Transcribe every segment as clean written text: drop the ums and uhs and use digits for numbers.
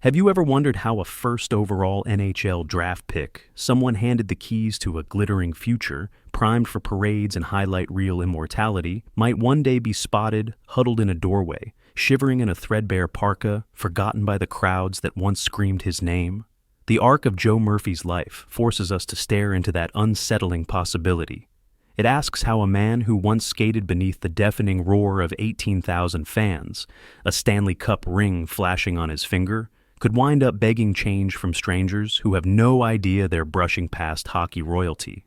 Have you ever wondered how a first overall NHL draft pick, someone handed the keys to a glittering future, primed for parades and highlight reel immortality, might one day be spotted, huddled in a doorway, shivering in a threadbare parka, forgotten by the crowds that once screamed his name? The arc of Joe Murphy's life forces us to stare into that unsettling possibility. It asks how a man who once skated beneath the deafening roar of 18,000 fans, a Stanley Cup ring flashing on his finger, could wind up begging change from strangers who have no idea they're brushing past hockey royalty.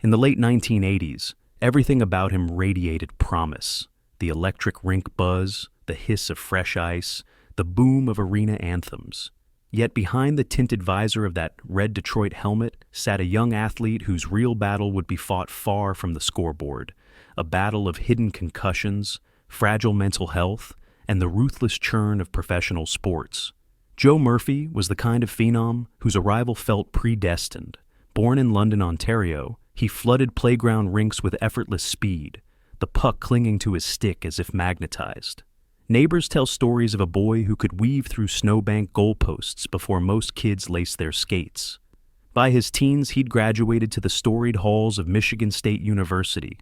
In the late 1980s, everything about him radiated promise. The electric rink buzz, the hiss of fresh ice, the boom of arena anthems. Yet behind the tinted visor of that red Detroit helmet sat a young athlete whose real battle would be fought far from the scoreboard, a battle of hidden concussions, fragile mental health, and the ruthless churn of professional sports. Joe Murphy was the kind of phenom whose arrival felt predestined. Born in London, Ontario, he flooded playground rinks with effortless speed, the puck clinging to his stick as if magnetized. Neighbors tell stories of a boy who could weave through snowbank goalposts before most kids laced their skates. By his teens, he'd graduated to the storied halls of Michigan State University,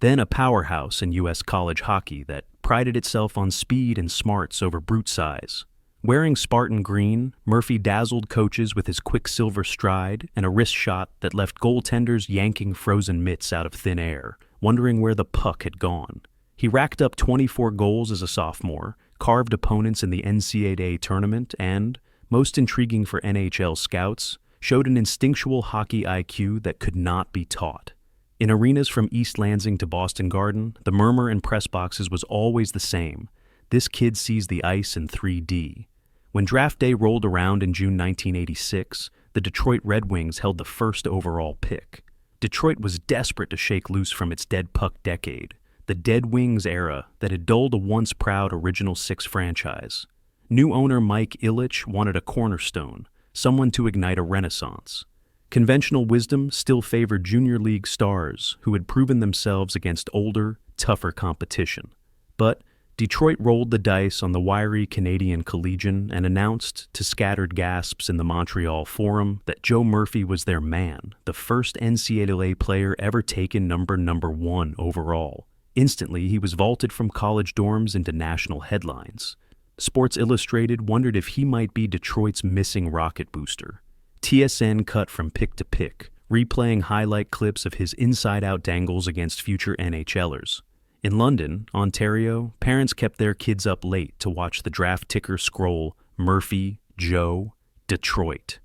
then a powerhouse in U.S. college hockey that prided itself on speed and smarts over brute size. Wearing Spartan green, Murphy dazzled coaches with his quicksilver stride and a wrist shot that left goaltenders yanking frozen mitts out of thin air, wondering where the puck had gone. He racked up 24 goals as a sophomore, carved opponents in the NCAA tournament, and, most intriguing for NHL scouts, showed an instinctual hockey IQ that could not be taught. In arenas from East Lansing to Boston Garden, the murmur in press boxes was always the same. This kid sees the ice in 3D. When draft day rolled around in June 1986, the Detroit Red Wings held the first overall pick. Detroit was desperate to shake loose from its dead puck decade, the Dead Wings era that had dulled a once proud Original Six franchise. New owner Mike Ilitch wanted a cornerstone, someone to ignite a renaissance. Conventional wisdom still favored junior league stars who had proven themselves against older, tougher competition. But Detroit rolled the dice on the wiry Canadian collegian and announced, to scattered gasps in the Montreal Forum, that Joe Murphy was their man, the first NCAA player ever taken number 1 overall. Instantly, he was vaulted from college dorms into national headlines. Sports Illustrated wondered if he might be Detroit's missing rocket booster. TSN cut from pick to pick, replaying highlight clips of his inside-out dangles against future NHLers. In London, Ontario, parents kept their kids up late to watch the draft ticker scroll Murphy, Joe, Detroit.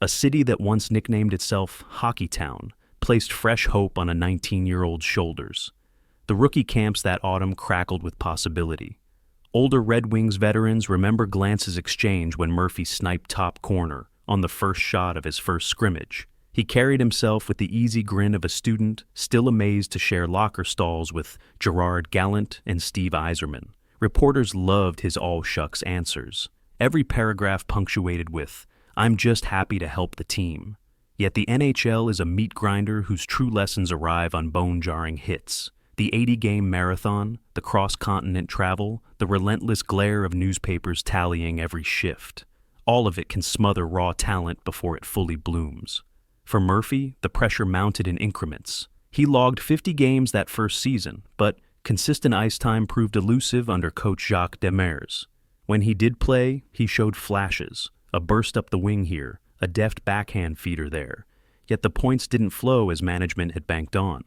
A city that once nicknamed itself Hockey Town placed fresh hope on a 19-year-old's shoulders. The rookie camps that autumn crackled with possibility. Older Red Wings veterans remember glances exchanged when Murphy sniped top corner on the first shot of his first scrimmage. He carried himself with the easy grin of a student still amazed to share locker stalls with Gerard Gallant and Steve Yzerman. Reporters loved his all-shucks answers, every paragraph punctuated with, "I'm just happy to help the team." Yet the NHL is a meat grinder whose true lessons arrive on bone-jarring hits. The 80-game marathon, the cross-continent travel, the relentless glare of newspapers tallying every shift. All of it can smother raw talent before it fully blooms. For Murphy, the pressure mounted in increments. He logged 50 games that first season, but consistent ice time proved elusive under coach Jacques Demers. When he did play, he showed flashes, a burst up the wing here, a deft backhand feeder there. Yet the points didn't flow as management had banked on.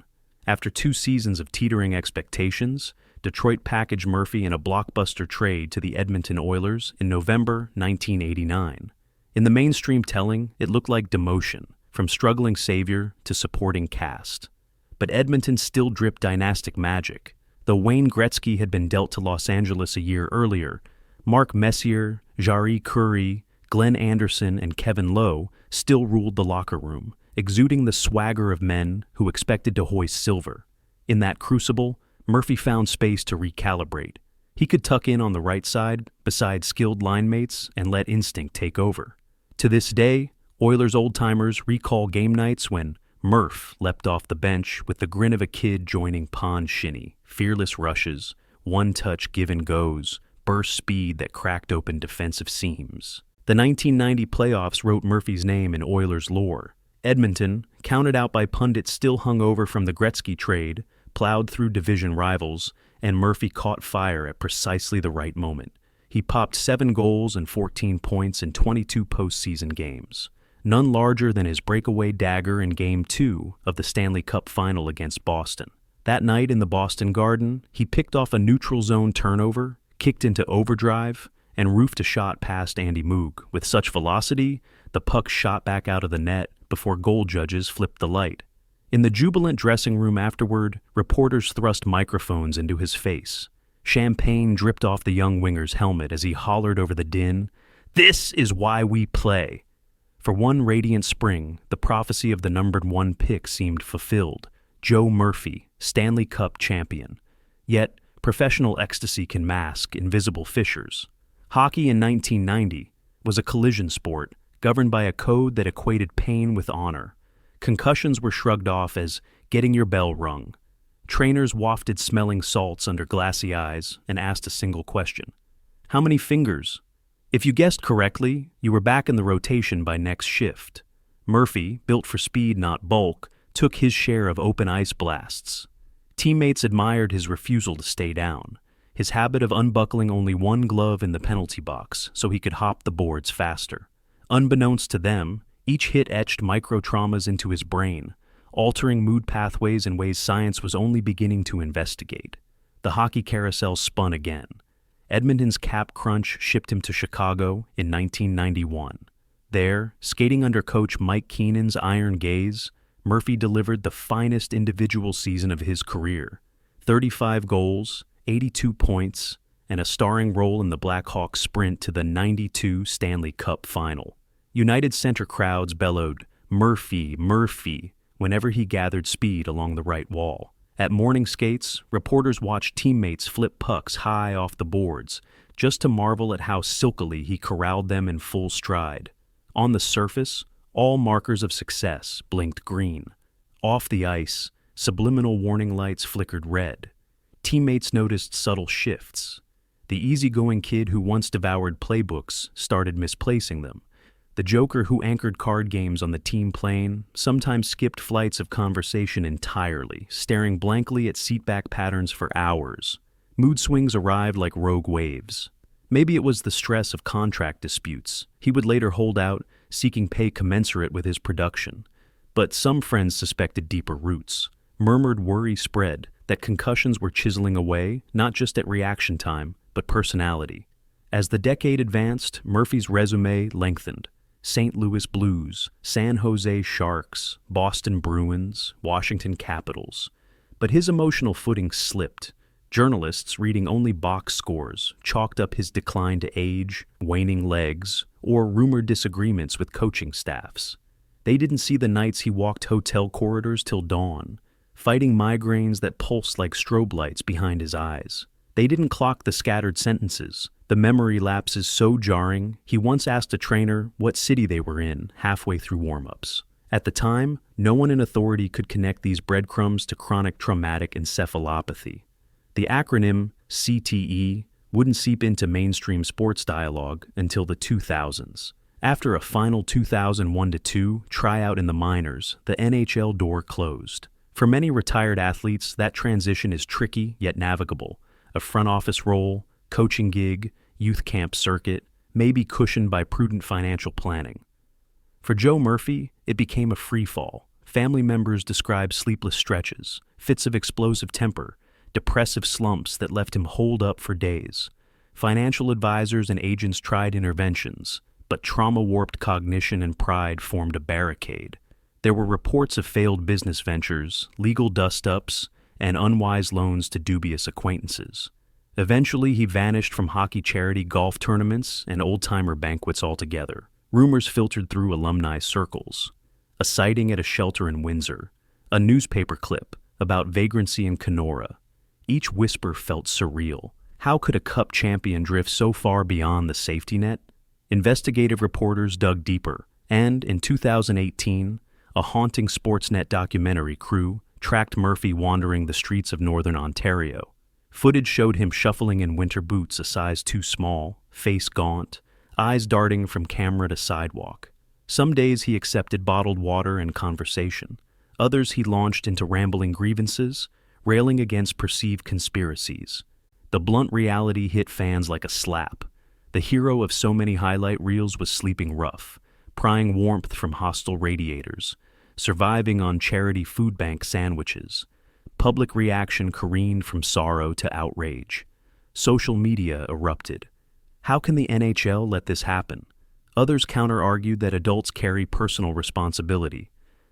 After 2 seasons of teetering expectations, Detroit packaged Murphy in a blockbuster trade to the Edmonton Oilers in November 1989. In the mainstream telling, it looked like demotion, from struggling savior to supporting cast. But Edmonton still dripped dynastic magic. Though Wayne Gretzky had been dealt to Los Angeles a year earlier, Mark Messier, Jari Kurri, Glenn Anderson, and Kevin Lowe still ruled the locker room, exuding the swagger of men who expected to hoist silver. In that crucible, Murphy found space to recalibrate. He could tuck in on the right side, beside skilled line mates, and let instinct take over. To this day, Oilers old-timers recall game nights when Murph leapt off the bench with the grin of a kid joining pond shinny, fearless rushes, one-touch give-and-goes, burst speed that cracked open defensive seams. The 1990 playoffs wrote Murphy's name in Oilers lore. Edmonton, counted out by pundits still hung over from the Gretzky trade, plowed through division rivals, and Murphy caught fire at precisely the right moment. He popped 7 goals and 14 points in 22 postseason games, none larger than his breakaway dagger in Game 2 of the Stanley Cup final against Boston. That night in the Boston Garden, he picked off a neutral zone turnover, kicked into overdrive, and roofed a shot past Andy Moog with such velocity the puck shot back out of the net before goal judges flipped the light. In the jubilant dressing room afterward, reporters thrust microphones into his face. Champagne dripped off the young winger's helmet as he hollered over the din, "This is why we play." For one radiant spring, the prophecy of the numbered 1 pick seemed fulfilled. Joe Murphy, Stanley Cup champion. Yet, professional ecstasy can mask invisible fissures. Hockey in 1990 was a collision sport governed by a code that equated pain with honor. Concussions were shrugged off as getting your bell rung. Trainers wafted smelling salts under glassy eyes and asked a single question: how many fingers? If you guessed correctly, you were back in the rotation by next shift. Murphy, built for speed not bulk, took his share of open ice blasts. Teammates admired his refusal to stay down, his habit of unbuckling only 1 glove in the penalty box so he could hop the boards faster. Unbeknownst to them, each hit etched micro-traumas into his brain, altering mood pathways in ways science was only beginning to investigate. The hockey carousel spun again. Edmonton's cap crunch shipped him to Chicago in 1991. There, skating under coach Mike Keenan's iron gaze, Murphy delivered the finest individual season of his career. 35 goals, 82 points, and a starring role in the Blackhawks sprint to the '92 Stanley Cup final. United Center crowds bellowed, "Murphy, Murphy," whenever he gathered speed along the right wall. At morning skates, reporters watched teammates flip pucks high off the boards, just to marvel at how silkily he corralled them in full stride. On the surface, all markers of success blinked green. Off the ice, subliminal warning lights flickered red. Teammates noticed subtle shifts. The easygoing kid who once devoured playbooks started misplacing them. The joker who anchored card games on the team plane sometimes skipped flights of conversation entirely, staring blankly at seatback patterns for hours. Mood swings arrived like rogue waves. Maybe it was the stress of contract disputes he would later hold out, seeking pay commensurate with his production. But some friends suspected deeper roots. Murmured worry spread that concussions were chiseling away, not just at reaction time, but personality. As the decade advanced, Murphy's resume lengthened. St. Louis Blues, San Jose Sharks, Boston Bruins, Washington Capitals. But his emotional footing slipped. Journalists, reading only box scores, chalked up his decline to age, waning legs, or rumored disagreements with coaching staffs. They didn't see the nights he walked hotel corridors till dawn, fighting migraines that pulsed like strobe lights behind his eyes. They didn't clock the scattered sentences, the memory lapses so jarring, he once asked a trainer what city they were in halfway through warm-ups. At the time, no one in authority could connect these breadcrumbs to chronic traumatic encephalopathy. The acronym CTE wouldn't seep into mainstream sports dialogue until the 2000s. After a final 2001-2 tryout in the minors, the NHL door closed. For many retired athletes, that transition is tricky yet navigable. A front office role, coaching gig, youth camp circuit, may be cushioned by prudent financial planning. For Joe Murphy, it became a free fall. Family members described sleepless stretches, fits of explosive temper, depressive slumps that left him holed up for days. Financial advisors and agents tried interventions, but trauma-warped cognition and pride formed a barricade. There were reports of failed business ventures, legal dust-ups, and unwise loans to dubious acquaintances. Eventually, he vanished from hockey charity golf tournaments and old-timer banquets altogether. Rumors filtered through alumni circles. A sighting at a shelter in Windsor. A newspaper clip about vagrancy in Kenora. Each whisper felt surreal. How could a Cup champion drift so far beyond the safety net? Investigative reporters dug deeper, and in 2018, a haunting Sportsnet documentary crew tracked Murphy wandering the streets of northern Ontario. Footage showed him shuffling in winter boots a size too small, face gaunt, eyes darting from camera to sidewalk. Some days he accepted bottled water and conversation. Others he launched into rambling grievances, railing against perceived conspiracies. The blunt reality hit fans like a slap. The hero of so many highlight reels was sleeping rough, prying warmth from hostile radiators, surviving on charity food bank sandwiches. Public reaction careened from sorrow to outrage. Social media erupted. How can the NHL let this happen? Others counter-argued that adults carry personal responsibility.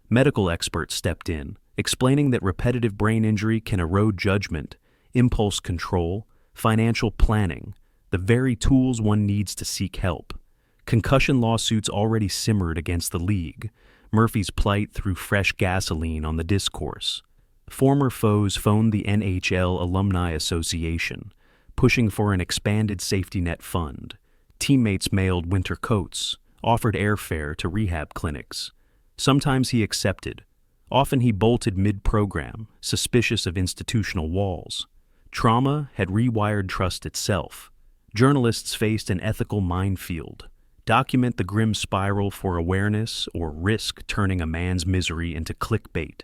Medical experts stepped in, explaining that repetitive brain injury can erode judgment, impulse control, financial planning, the very tools one needs to seek help. Concussion lawsuits already simmered against the league. Murphy's plight threw fresh gasoline on the discourse. Former foes phoned the NHL Alumni Association, pushing for an expanded safety net fund. Teammates mailed winter coats, offered airfare to rehab clinics. Sometimes he accepted. Often he bolted mid-program, suspicious of institutional walls. Trauma had rewired trust itself. Journalists faced an ethical minefield. Document the grim spiral for awareness or risk turning a man's misery into clickbait.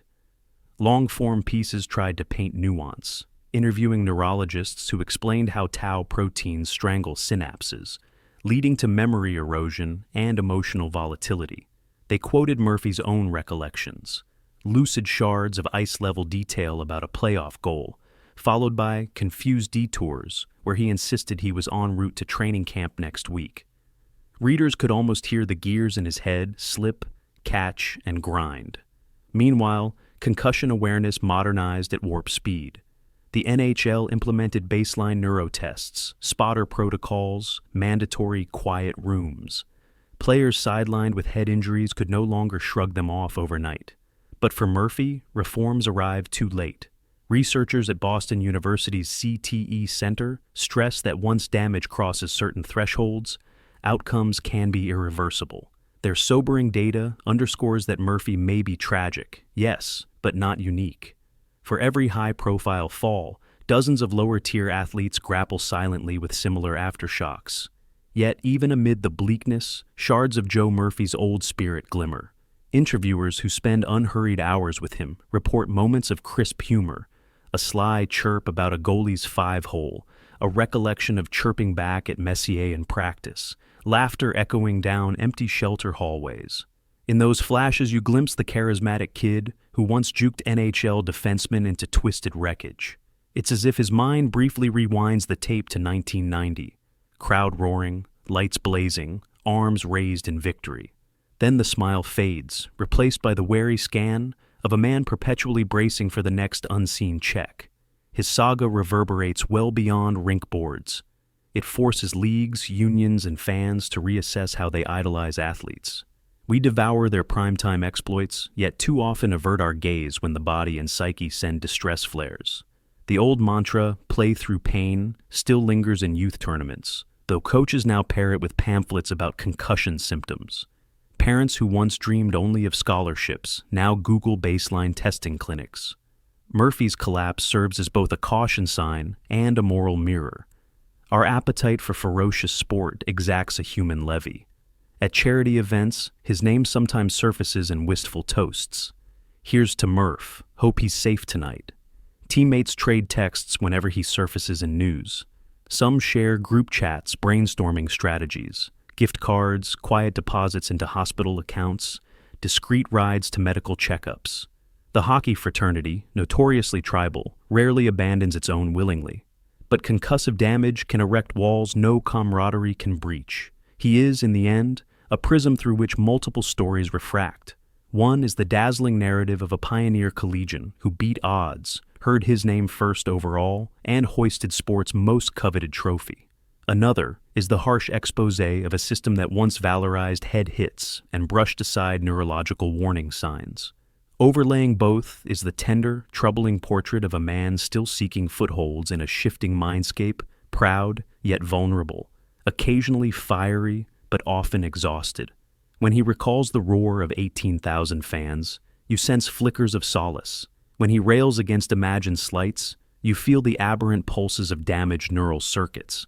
Long-form pieces tried to paint nuance, interviewing neurologists who explained how tau proteins strangle synapses, leading to memory erosion and emotional volatility. They quoted Murphy's own recollections, lucid shards of ice-level detail about a playoff goal, followed by confused detours where he insisted he was en route to training camp next week. Readers could almost hear the gears in his head slip, catch, and grind. Meanwhile, concussion awareness modernized at warp speed. The NHL implemented baseline neurotests, spotter protocols, mandatory quiet rooms. Players sidelined with head injuries could no longer shrug them off overnight. But for Murphy, reforms arrived too late. Researchers at Boston University's CTE Center stress that once damage crosses certain thresholds, outcomes can be irreversible. Their sobering data underscores that Murphy may be tragic, yes, but not unique. For every high-profile fall, dozens of lower-tier athletes grapple silently with similar aftershocks. Yet, even amid the bleakness, shards of Joe Murphy's old spirit glimmer. Interviewers who spend unhurried hours with him report moments of crisp humor, a sly chirp about a goalie's five-hole, a recollection of chirping back at Messier in practice, laughter echoing down empty shelter hallways. In those flashes you glimpse the charismatic kid who once juked NHL defensemen into twisted wreckage. It's as if his mind briefly rewinds the tape to 1990. Crowd roaring, lights blazing, arms raised in victory. Then the smile fades, replaced by the wary scan of a man perpetually bracing for the next unseen check. His saga reverberates well beyond rink boards. It forces leagues, unions, and fans to reassess how they idolize athletes. We devour their primetime exploits, yet too often avert our gaze when the body and psyche send distress flares. The old mantra, play through pain, still lingers in youth tournaments, though coaches now pair it with pamphlets about concussion symptoms. Parents who once dreamed only of scholarships now Google baseline testing clinics. Murphy's collapse serves as both a caution sign and a moral mirror. Our appetite for ferocious sport exacts a human levy. At charity events, his name sometimes surfaces in wistful toasts. Here's to Murph, hope he's safe tonight. Teammates trade texts whenever he surfaces in news. Some share group chats brainstorming strategies, gift cards, quiet deposits into hospital accounts, discreet rides to medical checkups. The hockey fraternity, notoriously tribal, rarely abandons its own willingly. But concussive damage can erect walls no camaraderie can breach. He is, in the end, a prism through which multiple stories refract. One is the dazzling narrative of a pioneer collegian who beat odds, heard his name first overall, and hoisted sport's most coveted trophy. Another is the harsh exposé of a system that once valorized head hits and brushed aside neurological warning signs. Overlaying both is the tender, troubling portrait of a man still seeking footholds in a shifting mindscape, proud yet vulnerable, occasionally fiery but often exhausted. When he recalls the roar of 18,000 fans, you sense flickers of solace. When he rails against imagined slights, you feel the aberrant pulses of damaged neural circuits.